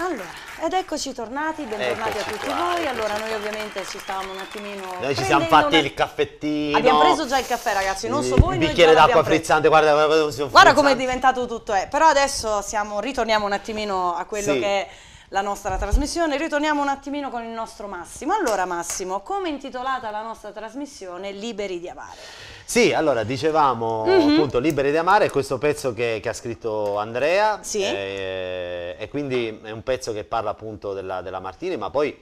Allora, ed eccoci tornati, bentornati a tutti voi. Allora, noi ovviamente ci stavamo un attimino... Noi ci siamo fatti il caffettino. Abbiamo preso già il caffè, ragazzi, non so voi, il bicchiere d'acqua frizzante, guarda come è diventato tutto. Però adesso ritorniamo un attimino a quello che è la nostra trasmissione, ritorniamo un attimino con il nostro Massimo. Allora Massimo, come è intitolata la nostra trasmissione? Liberi di amare. Sì, allora dicevamo appunto Liberi di amare, questo pezzo che ha scritto Andrea, e quindi è un pezzo che parla appunto della Martini, ma poi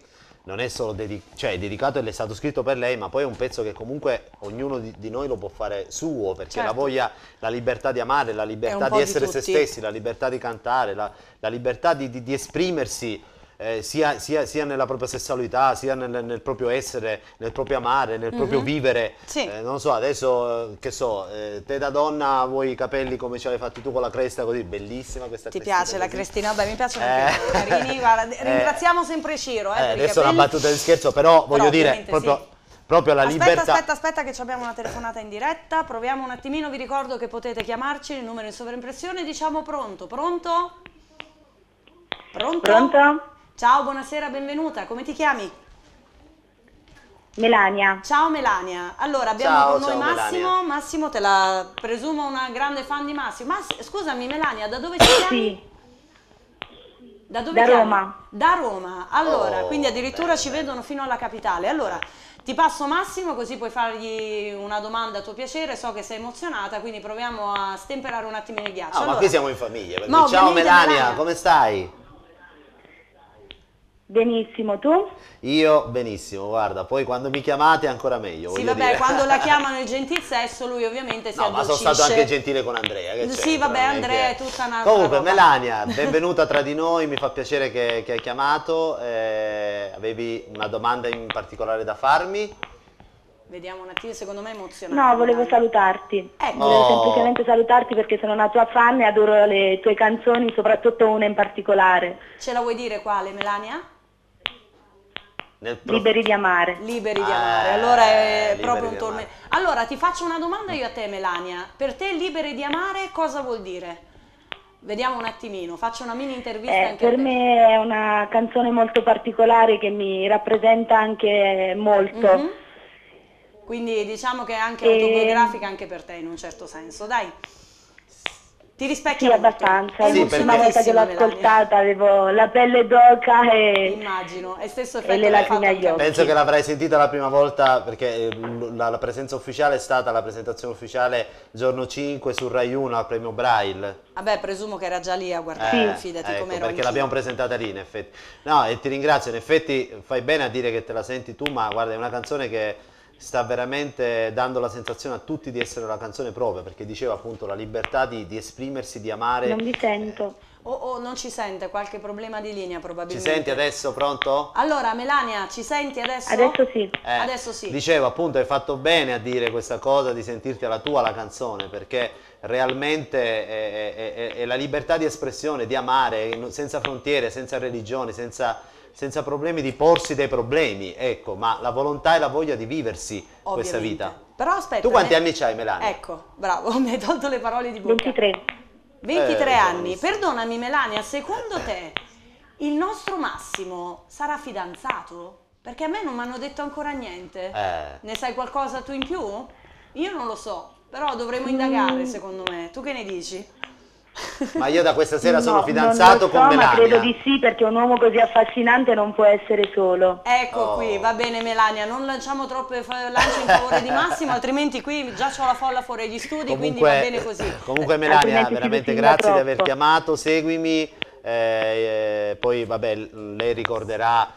non è solo dedicato, è stato scritto per lei, ma poi è un pezzo che comunque ognuno di noi lo può fare suo, perché la voglia, la libertà di amare, la libertà di essere se stessi, la libertà di cantare, la libertà di esprimersi, sia nella propria sessualità, sia nel proprio essere, nel proprio amare, nel proprio vivere. Non so, adesso che so, te da donna vuoi i capelli come ce l'hai fatti tu con la cresta così, bellissima questa Ti crestina. piace la crestina? Beh, mi piacciono anche i carini, guarda, ringraziamo sempre Ciro. Adesso è una battuta di scherzo, però voglio dire, proprio la libertà. Aspetta che abbiamo una telefonata in diretta, proviamo un attimino, vi ricordo che potete chiamarci, il numero in sovraimpressione, diciamo pronto, pronto? Pronto? Pronto? Ciao, buonasera, benvenuta, come ti chiami? Melania. Ciao Melania, allora abbiamo con noi Massimo. Melania. Massimo, te la presumo una grande fan di Massimo. Scusami Melania, da dove ci chiami? Sì. Da dove Da chiami? Roma. Da Roma, allora, quindi addirittura ci vedono fino alla capitale. Allora, ti passo Massimo così puoi fargli una domanda a tuo piacere, so che sei emozionata, quindi proviamo a stemperare un attimino il ghiaccio. Ma qui siamo in famiglia, perché Ma ciao ovviamente Melania, come stai? Benissimo, tu? Io benissimo, guarda, poi quando mi chiamate ancora meglio. Sì, voglio vabbè, dire. quando la chiamano il gentil sesso, lui ovviamente si No, ma sono addolcisce. stato anche gentile con Andrea. Che sì, c'entra, vabbè, non è Andrea che- è tutta un'altra Comunque, roba. Melania, benvenuta tra di noi, mi fa piacere che hai chiamato. Avevi una domanda in particolare da farmi? Vediamo un attimo, secondo me è emozionante. No, volevo Melania. salutarti. Ecco. Volevo semplicemente salutarti perché sono una tua fan e adoro le tue canzoni, soprattutto una in particolare. Ce la vuoi dire quale, Melania? Liberi di amare. Liberi di amare, allora è Liberi proprio un di tormento. amare. Allora ti faccio una domanda io a te Melania, per te liberi di amare cosa vuol dire? Vediamo un attimino, faccio una mini intervista anche a Per te. me è una canzone molto particolare che mi rappresenta anche molto. Quindi diciamo che è anche autobiografica anche per te in un certo senso, dai. Ti rispecchia Sì, molto. abbastanza. È L'ultima volta che l'ho emozionatissima, Melania. ascoltata avevo la pelle d'oca Immagino, e stesso e effetto le che ha lacrime fatto agli anche a me. occhi. Penso che l'avrai sentita la prima volta perché la presenza ufficiale è stata la presentazione ufficiale giorno 5 su Rai 1 al premio Braille. Vabbè, presumo che era già lì a guardare, fidati Ecco, come ero perché anch'io. l'abbiamo presentata lì in effetti. No, e ti ringrazio, in effetti fai bene a dire che te la senti tu, ma guarda, è una canzone che sta veramente dando la sensazione a tutti di essere una canzone propria, perché diceva appunto la libertà di esprimersi, di amare. Non vi sento. Oh, non ci sente, qualche problema di linea Ci probabilmente. senti adesso, pronto? Allora, Melania, ci senti adesso? Adesso sì. Adesso sì. Dicevo appunto, hai fatto bene a dire questa cosa, di sentirti alla tua la canzone, perché realmente è la libertà di espressione, di amare, senza frontiere, senza religioni, senza problemi, di porsi dei problemi, ecco, ma la volontà e la voglia di viversi questa Ovviamente. vita. Però aspetta. Tu quanti anni c'hai, Melania? Ecco, bravo, mi hai tolto le parole di bocca. 23. 23 anni. giovanissima. Perdonami Melania, secondo te il nostro Massimo sarà fidanzato? Perché a me non mi hanno detto ancora niente. Ne sai qualcosa tu in più? Io non lo so, però dovremo indagare secondo me. Tu che ne dici? Ma io da questa sera sono No, fidanzato non lo so, con Melania. ma credo di sì, perché un uomo così affascinante non può essere solo. Ecco qui, va bene Melania, non lanciamo troppe lance in favore di Massimo, altrimenti qui già c'ho la folla fuori gli studi, quindi va bene così. Comunque Melania, Altrimenti si veramente lusinga grazie di aver troppo. chiamato, seguimi, poi vabbè, lei ricorderà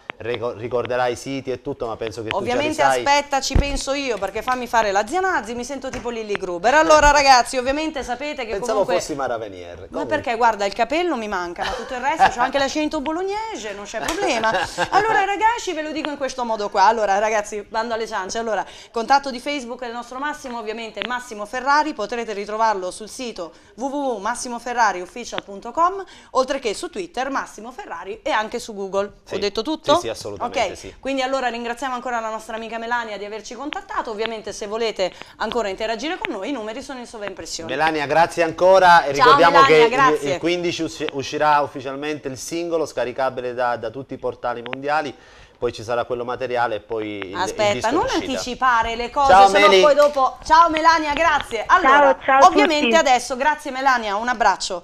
i siti e tutto, ma penso che tu già li Ovviamente sai. aspetta, ci penso io, perché fammi fare la zia Nazzi, mi sento tipo Lilli Gruber. Allora ragazzi, ovviamente sapete che Pensavo comunque... fossi Mara Venier. Ma Comunque. perché guarda, il capello mi manca, ma tutto il resto, c'ho anche l'accento bolognese, non c'è problema. Allora ragazzi, ve lo dico in questo modo qua. Allora ragazzi, bando alle ciance. Allora, contatto di Facebook del nostro Massimo, ovviamente Massimo Ferrari, potrete ritrovarlo sul sito www.massimoferrariofficial.com, oltre che su Twitter Massimo Ferrari e anche su Google. Sì. Ho detto tutto? Sì, assolutamente sì. Quindi allora ringraziamo ancora la nostra amica Melania di averci contattato. Ovviamente se volete ancora interagire con noi, i numeri sono in sovraimpressione. Melania, grazie ancora e ricordiamo che il 15 uscirà ufficialmente il singolo scaricabile da tutti i portali mondiali. Poi ci sarà quello materiale e poi il disco non d'uscita. Anticipare le cose, sennò poi dopo... Ciao Melania, grazie. Allora, ciao ovviamente adesso, grazie Melania, un abbraccio.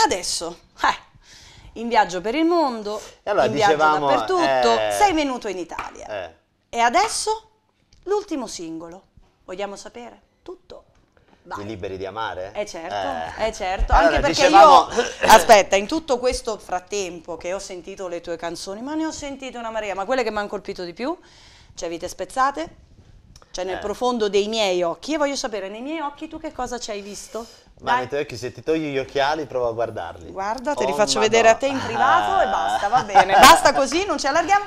Adesso, in viaggio per il mondo, allora, in viaggio dappertutto, sei venuto in Italia. E adesso l'ultimo singolo. Vogliamo sapere tutto? Vai. I liberi di amare? Certo, allora, anche perché io, aspetta, in tutto questo frattempo che ho sentito le tue canzoni, ma ne ho sentite una marea, ma quelle che mi hanno colpito di più, cioè Vite spezzate, cioè nel profondo dei miei occhi, e voglio sapere, nei miei occhi tu che cosa ci hai visto? Ma nei tuoi occhi, se ti togli gli occhiali, prova a guardarli. Guarda, te li faccio vedere a te in privato e basta, va bene, basta così, non ci allarghiamo.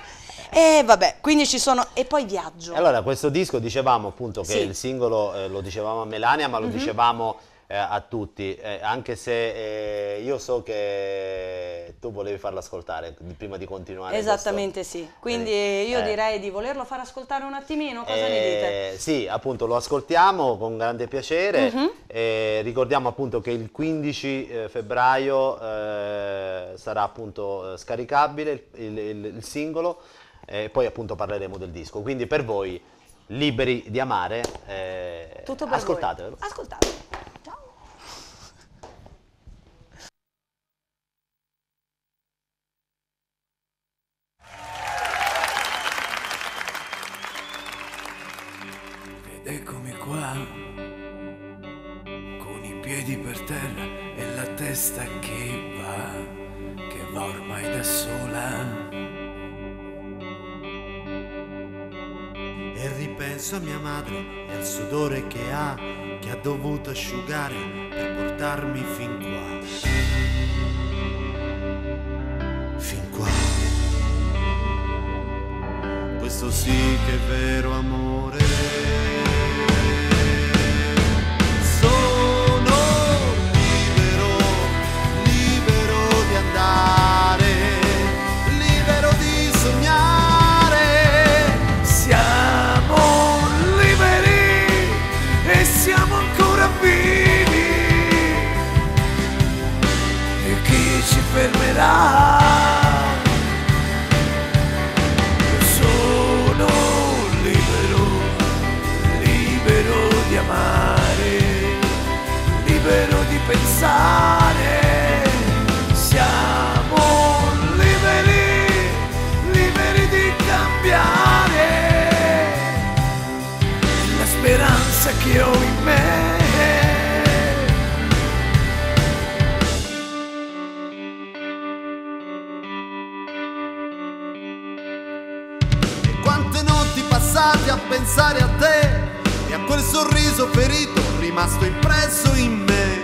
E vabbè, quindi ci sono, e poi Viaggio. Allora, questo disco dicevamo appunto che il singolo lo dicevamo a Melania, ma lo dicevamo a tutti, anche se io so che tu volevi farlo ascoltare prima di continuare. Esattamente sì, quindi io direi di volerlo far ascoltare un attimino, cosa ne dite? Sì, appunto lo ascoltiamo con grande piacere, ricordiamo appunto che il 15 febbraio sarà appunto scaricabile il singolo. E poi appunto parleremo del disco, quindi per voi liberi di amare, tutto per ascoltatelo. Voi. Ascoltatelo. Ciao. Ed eccomi qua, con i piedi per terra e la testa che va ormai da sola. E ripenso a mia madre e al sudore che ha dovuto asciugare per portarmi fin qua. Fin qua. Questo sì che è vero amore. Sono libero di andare, libero di sognare. Siamo ancora vivi e chi ci fermerà? Io sono libero di amare, libero di pensare. Siamo liberi di cambiare. La speranza che ho in me. E quante notti passate a pensare a te e a quel sorriso ferito rimasto impresso in me.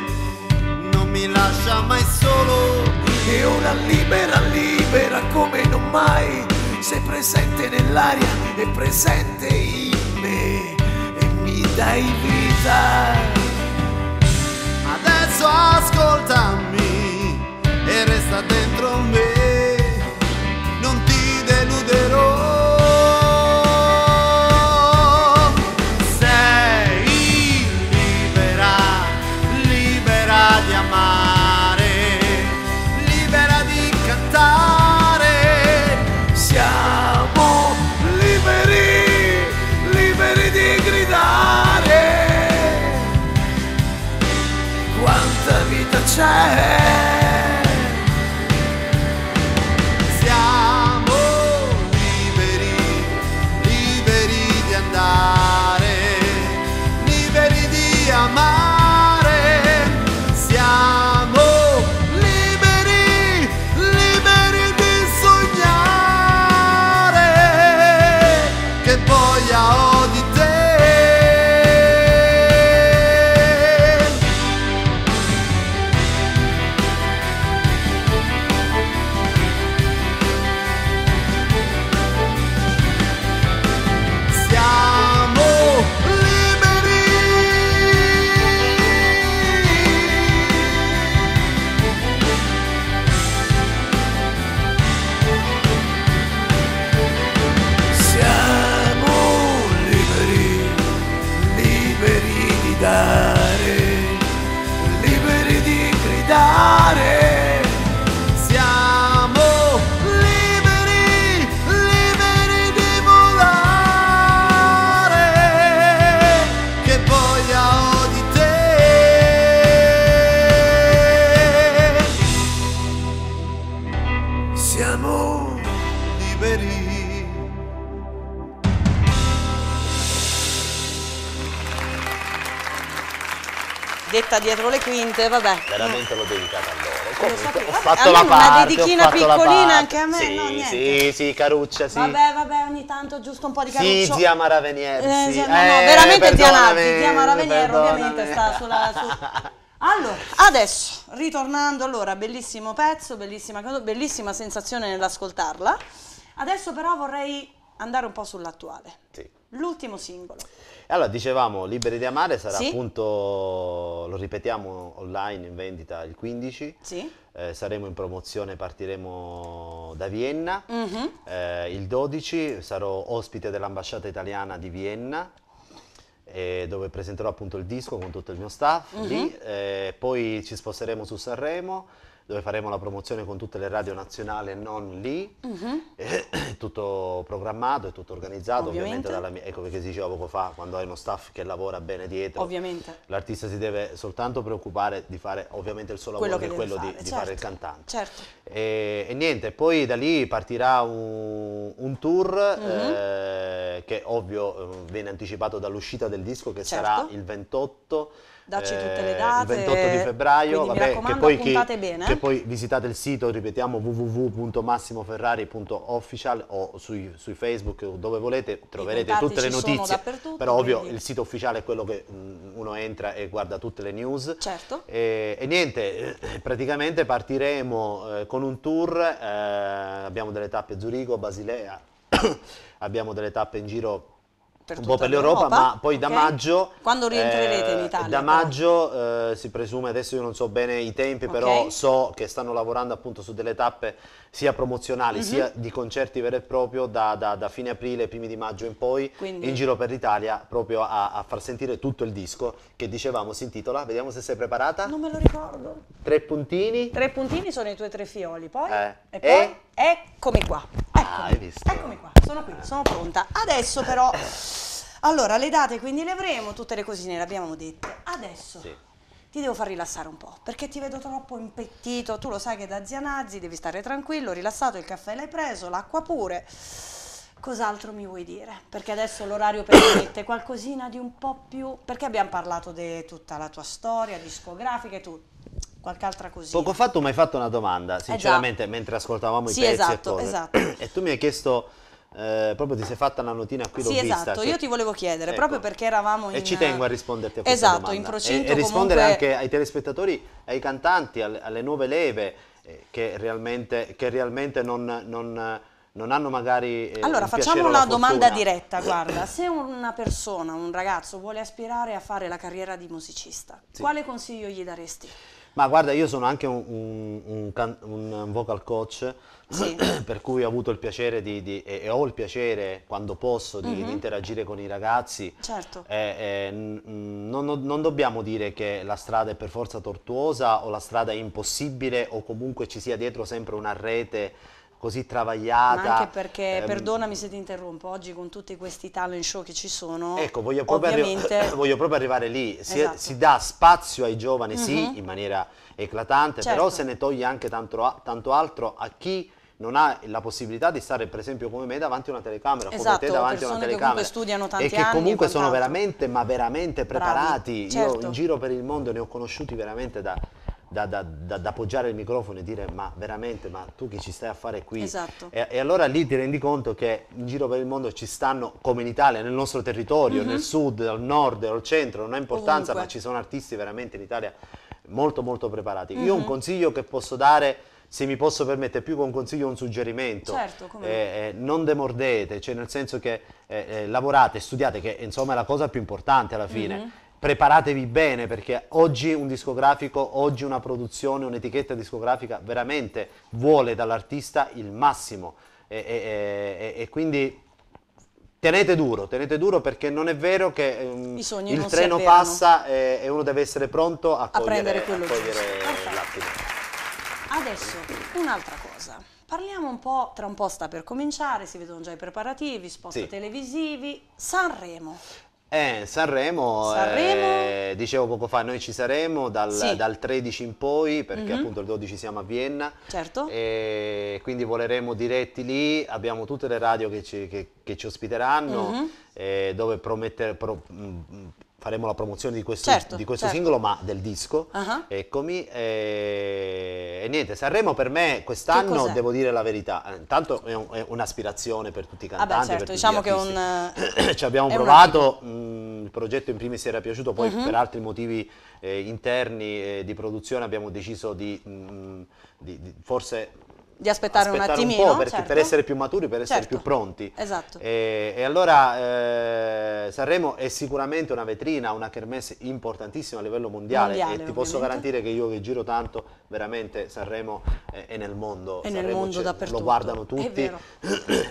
Non mi lascia mai solo. E ora libera come non mai. Sei presente nell'aria e presente in me. Dai vita. Adesso ascoltami e resta dentro me, non ti deluderò. Sei libera di amare, libera di cantare. Siamo liberi di gridare. Quanta vita c'è. Siamo liberi di andare, liberi di amare. Siamo liberi di sognare. Che voglia ho di te. siamo liberi. Detta dietro le quinte, vabbè. Veramente l'ho dedicata a loro. Lo sapevo. Ho fatto la Una parte, dedichina ho fatto la piccolina parte. anche a me, Sì, no, niente. sì, sì, Caruccia, sì. Vabbè, ogni tanto giusto un po' di Caruccio. Sì, zia Maravenier, sì. No, veramente zia perdonami, Maravenier perdonami. ovviamente sta sulla... Allora, adesso, ritornando, allora, bellissimo pezzo, bellissima cosa, bellissima sensazione nell'ascoltarla. Adesso però vorrei andare un po' sull'attuale. Sì. L'ultimo singolo. Allora, dicevamo, Liberi di amare sarà Sì. appunto, lo ripetiamo, online in vendita il 15. Sì. Saremo in promozione, partiremo da Vienna. Il 12 sarò ospite dell'ambasciata italiana di Vienna, dove presenterò appunto il disco con tutto il mio staff lì. Poi ci sposteremo su Sanremo, dove faremo la promozione con tutte le radio nazionali e non lì. È tutto programmato, è tutto organizzato, ovviamente dalla mia, ecco perché dicevo poco fa, quando hai uno staff che lavora bene dietro, Ovviamente. l'artista si deve soltanto preoccupare di fare ovviamente il suo lavoro, che è quello di fare il cantante. Certo. E niente, poi da lì partirà un tour che ovvio viene anticipato dall'uscita del disco, che sarà il 28. Dacci tutte le date, il 28 di febbraio, quindi mi raccomando, puntate bene. Che poi visitate il sito, ripetiamo, www.massimoferrari.official, o sui Facebook, dove volete, troverete tutte le notizie, però ovvio il sito ufficiale è quello che uno entra e guarda tutte le news. Certo. E niente, praticamente partiremo con un tour, abbiamo delle tappe a Zurigo, Basilea, abbiamo delle tappe in giro un po' per l'Europa, ma poi da maggio... Quando rientrerete in Italia? Da maggio si presume, adesso io non so bene i tempi, però so che stanno lavorando appunto su delle tappe sia promozionali sia di concerti veri e propri da fine aprile, primi di maggio in poi, quindi in giro per l'Italia, proprio a far sentire tutto il disco, che dicevamo si intitola, vediamo se sei preparata. Non me lo ricordo. 3 puntini. 3 puntini sono i tuoi 3 fioli, poi? E poi? Eccomi qua. Hai visto? Eccomi qua, sono qui, sono pronta. Adesso però, allora le date quindi le avremo, tutte le cosine le abbiamo dette. Adesso ti devo far rilassare un po', perché ti vedo troppo impettito. Tu lo sai che da zia Nazzi devi stare tranquillo, rilassato, il caffè l'hai preso, l'acqua pure. Cos'altro mi vuoi dire? Perché adesso l'orario permette qualcosina di un po' più... Perché abbiamo parlato di tutta la tua storia discografica e tutto. Qualche altra cosina. Poco fa tu mi hai fatto una domanda, sinceramente, mentre ascoltavamo i pezzi e cose. Esatto. E tu mi hai chiesto, proprio ti sei fatta una notina qui, l'ho vista. Esatto, io ti volevo chiedere, proprio perché eravamo in... E ci tengo a risponderti a questa domanda. in procinto e rispondere anche ai telespettatori, ai cantanti, alle nuove leve, che realmente non hanno magari allora facciamo una domanda diretta, guarda, se una persona, un ragazzo vuole aspirare a fare la carriera di musicista, quale consiglio gli daresti? Ma guarda, io sono anche un vocal coach, per cui ho avuto il piacere e ho il piacere, quando posso, di interagire con i ragazzi. Certo. Non dobbiamo dire che la strada è per forza tortuosa o la strada è impossibile o comunque ci sia dietro sempre una rete così travagliata. Ma anche perché, perdonami se ti interrompo, oggi con tutti questi talent show che ci sono, ecco, voglio proprio arrivare lì, si dà spazio ai giovani, in maniera eclatante, però se ne toglie anche tanto altro a chi non ha la possibilità di stare, per esempio come me, davanti a una telecamera, come te davanti a una telecamera, che studiano tanti e che comunque sono veramente, ma veramente preparati. Certo. Io in giro per il mondo ne ho conosciuti veramente da appoggiare il microfono e dire ma veramente, ma tu che ci stai a fare qui? Esatto. E allora lì ti rendi conto che in giro per il mondo ci stanno, come in Italia, nel nostro territorio, nel sud, al nord, al centro, non ha importanza, ma ci sono artisti veramente in Italia molto molto preparati. Io un consiglio che posso dare, se mi posso permettere, più che un consiglio, un suggerimento, certo, non demordete, cioè nel senso che lavorate, studiate, che insomma è la cosa più importante alla fine. Preparatevi bene, perché oggi un discografico, oggi una produzione, un'etichetta discografica veramente vuole dall'artista il massimo e quindi tenete duro, perché non è vero che il treno passa e uno deve essere pronto a prendere cogliere l'attimo. Adesso un'altra cosa, parliamo un po', tra un po' sta per cominciare, si vedono già i preparativi, spot televisivi, Sanremo. Sanremo, dicevo poco fa, noi ci saremo dal 13 in poi, perché appunto il 12 siamo a Vienna, certo. E quindi voleremo diretti lì, abbiamo tutte le radio che ci ospiteranno, dove faremo la promozione di questo, singolo, ma del disco, eccomi, e niente, Sanremo per me quest'anno, devo dire la verità, intanto è un'aspirazione per tutti i cantanti, certo, diciamo che ci abbiamo provato, il progetto in primis era piaciuto, poi per altri motivi interni di produzione abbiamo deciso di forse aspettare un attimino, po' per essere più maturi, per essere più pronti. Esatto. E allora Sanremo è sicuramente una vetrina, una kermesse importantissima a livello mondiale, e ti posso garantire che io che giro tanto, veramente Sanremo è nel mondo. È nel mondo dappertutto. Lo guardano tutti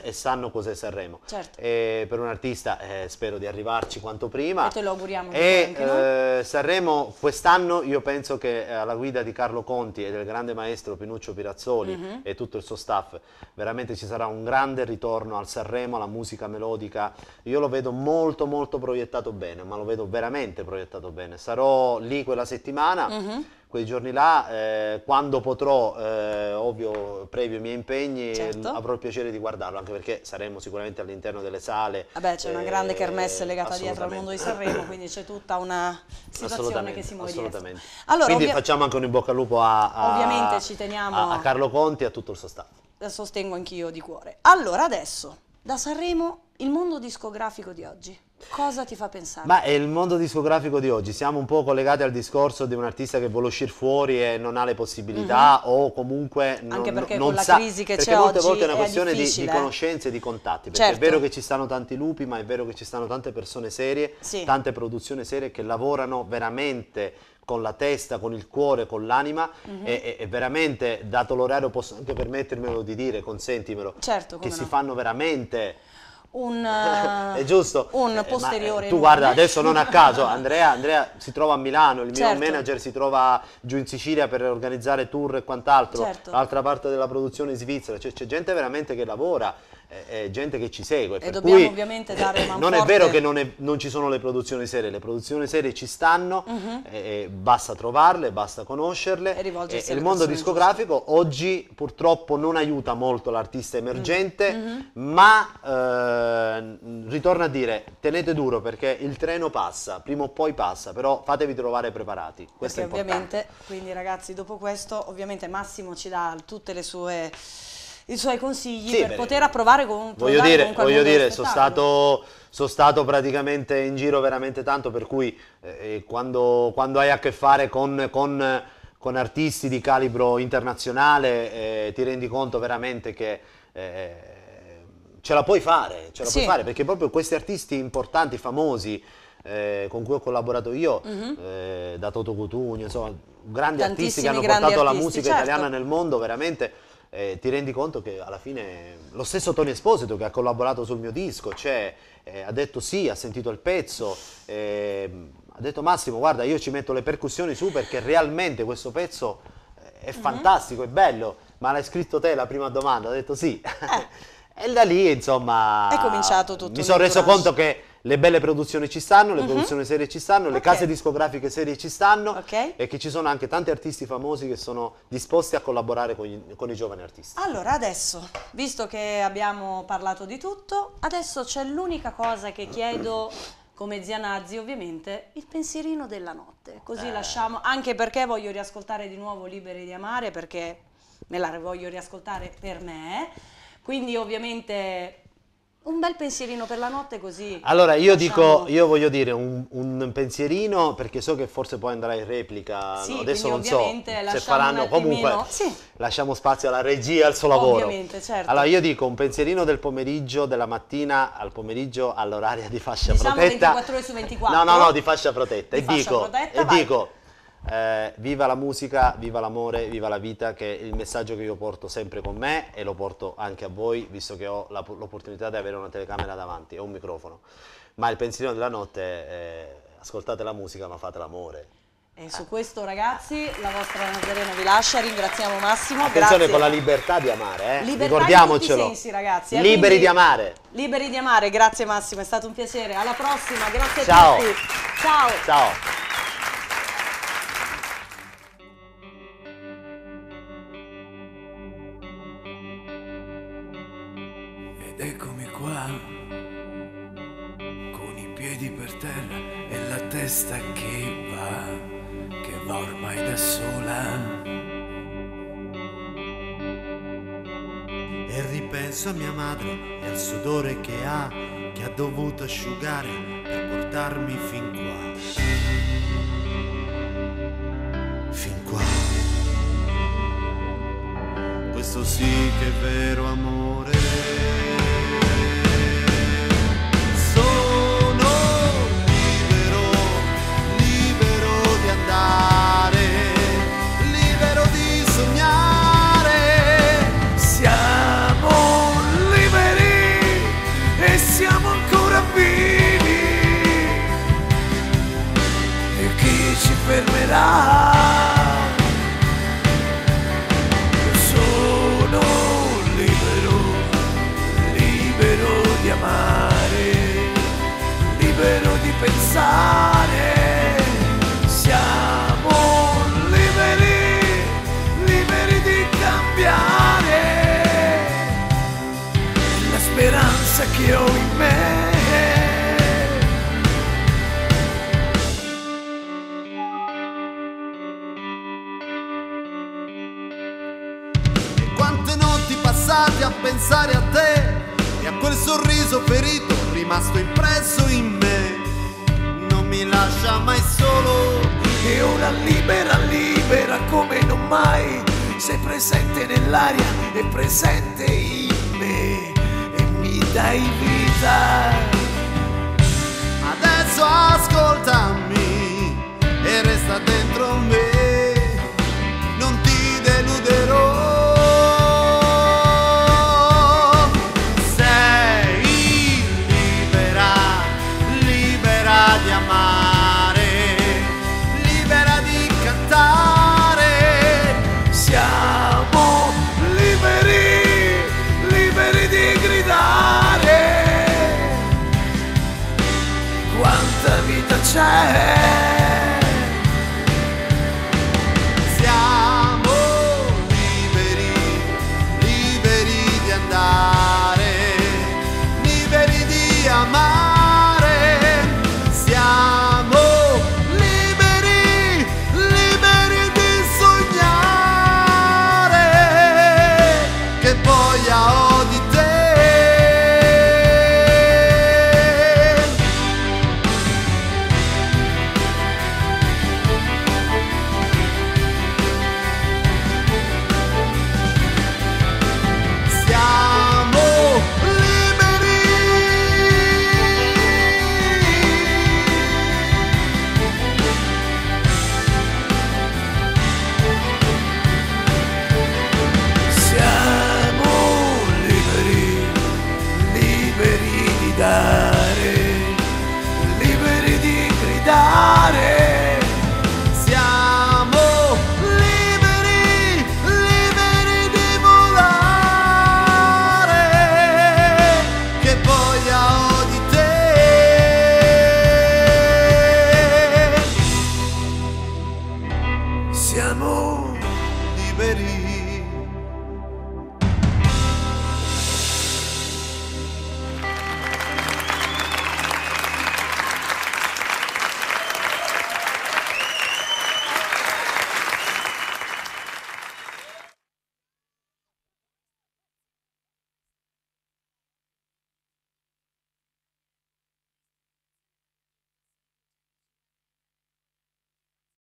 e sanno cos'è Sanremo. Certo. E per un artista spero di arrivarci quanto prima. E te lo auguriamo. E Sanremo quest'anno io penso che alla guida di Carlo Conti e del grande maestro Pinuccio Pirazzoli e tutto il suo staff, veramente ci sarà un grande ritorno al Sanremo, alla musica melodica. Io lo vedo molto molto proiettato bene, ma lo vedo veramente proiettato bene. Sarò lì quella settimana, quei giorni là, quando potrò, ovvio, previo i miei impegni, avrò il piacere di guardarlo, anche perché saremo sicuramente all'interno delle sale. Vabbè, c'è una grande kermesse legata dietro al mondo di Sanremo, quindi c'è tutta una situazione che si muove dietro. Allora, quindi facciamo anche un in bocca al lupo ovviamente ci teniamo a Carlo Conti e a tutto il suo staff. La sostengo anch'io di cuore. Allora, adesso, da Sanremo, il mondo discografico di oggi. Cosa ti fa pensare? Ma è il mondo discografico di oggi, siamo un po' collegati al discorso di un artista che vuole uscire fuori e non ha le possibilità, o comunque anche perché non con sa, la crisi che c'è oggi molte volte è una questione di conoscenze e di contatti, perché è vero che ci stanno tanti lupi, ma è vero che ci stanno tante persone serie, tante produzioni serie che lavorano veramente con la testa, con il cuore, con l'anima, e veramente, dato l'orario, posso anche permettermelo di dire, consentimelo, che si fanno veramente è giusto, un posteriore. Tu guarda, adesso non a caso, Andrea si trova a Milano, il mio manager si trova giù in Sicilia per organizzare tour e quant'altro, l'altra parte della produzione in Svizzera, cioè c'è gente veramente che lavora, gente che ci segue, e dobbiamo ovviamente dare manforte. Non è vero che non ci sono le produzioni serie ci stanno, basta trovarle, basta conoscerle, e il mondo discografico oggi purtroppo non aiuta molto l'artista emergente, ma ritorno a dire, tenete duro perché il treno passa, prima o poi passa, però fatevi trovare preparati, questo perché è importante. Ovviamente, quindi ragazzi, dopo questo ovviamente Massimo ci dà tutte le sue i suoi consigli per poter approvare comunque. Voglio dire, sono stato praticamente in giro veramente tanto, per cui quando hai a che fare con artisti di calibro internazionale, ti rendi conto veramente che ce la puoi fare, perché proprio questi artisti importanti, famosi, con cui ho collaborato io, da Toto Cutugno, insomma, grandi artisti che hanno portato la musica italiana nel mondo, veramente. Ti rendi conto che alla fine lo stesso Tony Esposito, che ha collaborato sul mio disco, ha detto sì, ha sentito il pezzo, ha detto Massimo, guarda, io ci metto le percussioni su perché realmente questo pezzo è fantastico, è bello, ma l'hai scritto te la prima domanda? Ho detto sì. E da lì, insomma, è cominciato tutto. Mi sono reso conto che le belle produzioni ci stanno, le produzioni serie ci stanno, le case discografiche serie ci stanno, e che ci sono anche tanti artisti famosi che sono disposti a collaborare con i giovani artisti. Allora, adesso, visto che abbiamo parlato di tutto, adesso c'è l'unica cosa che chiedo come zia Nazzi, ovviamente, il pensierino della notte. Così lasciamo, anche perché voglio riascoltare di nuovo Liberi di amare, perché me la voglio riascoltare per me. Quindi ovviamente un bel pensierino per la notte, così. Allora io voglio dire un pensierino, perché so che forse poi andrà in replica, adesso non so se faranno, comunque lasciamo spazio alla regia, al suo lavoro. Ovviamente, certo. Allora io dico un pensierino del pomeriggio, della mattina al pomeriggio, all'oraria di fascia protetta. 24 ore su 24? No, di fascia protetta. Dico, viva la musica, viva l'amore, viva la vita, che è il messaggio che io porto sempre con me e lo porto anche a voi, visto che ho l'opportunità di avere una telecamera davanti e un microfono. Ma il pensiero della notte è ascoltate la musica ma fate l'amore. E su questo, ragazzi, la vostra Nazarena vi lascia, ringraziamo Massimo. Attenzione, grazie. con la libertà di amare, Libertà ricordiamocelo. in tutti i sensi, ragazzi. Liberi quindi, di amare. Liberi di amare, grazie Massimo, è stato un piacere. Alla prossima, grazie Ciao. a tutti. Ciao. Ciao. Ed eccomi qua, con i piedi per terra e la testa che va ormai da sola. E ripenso a mia madre e al sudore che ha dovuto asciugare per portarmi fin qua. Fin qua. Questo sì che è vero amore. Sono libero, libero di andare, libero di sognare. Siamo liberi e siamo ancora vivi. E chi ci fermerà? Io sono libero, libero di amare, libero di pensare. Siamo liberi, liberi di cambiare. La speranza che ho in me. E quante notti passate a pensare a te e a quel sorriso ferito rimasto impresso in me. Non mi lascia mai solo. E ora libera, libera come non mai. Sei presente nell'aria e presente in me. E mi dai vita. Adesso ascoltami e resta dentro me. Non ti deluderò. Sei libera, libera di amare, libera di cantare. Siamo liberi, liberi di gridare. Quanta vita c'è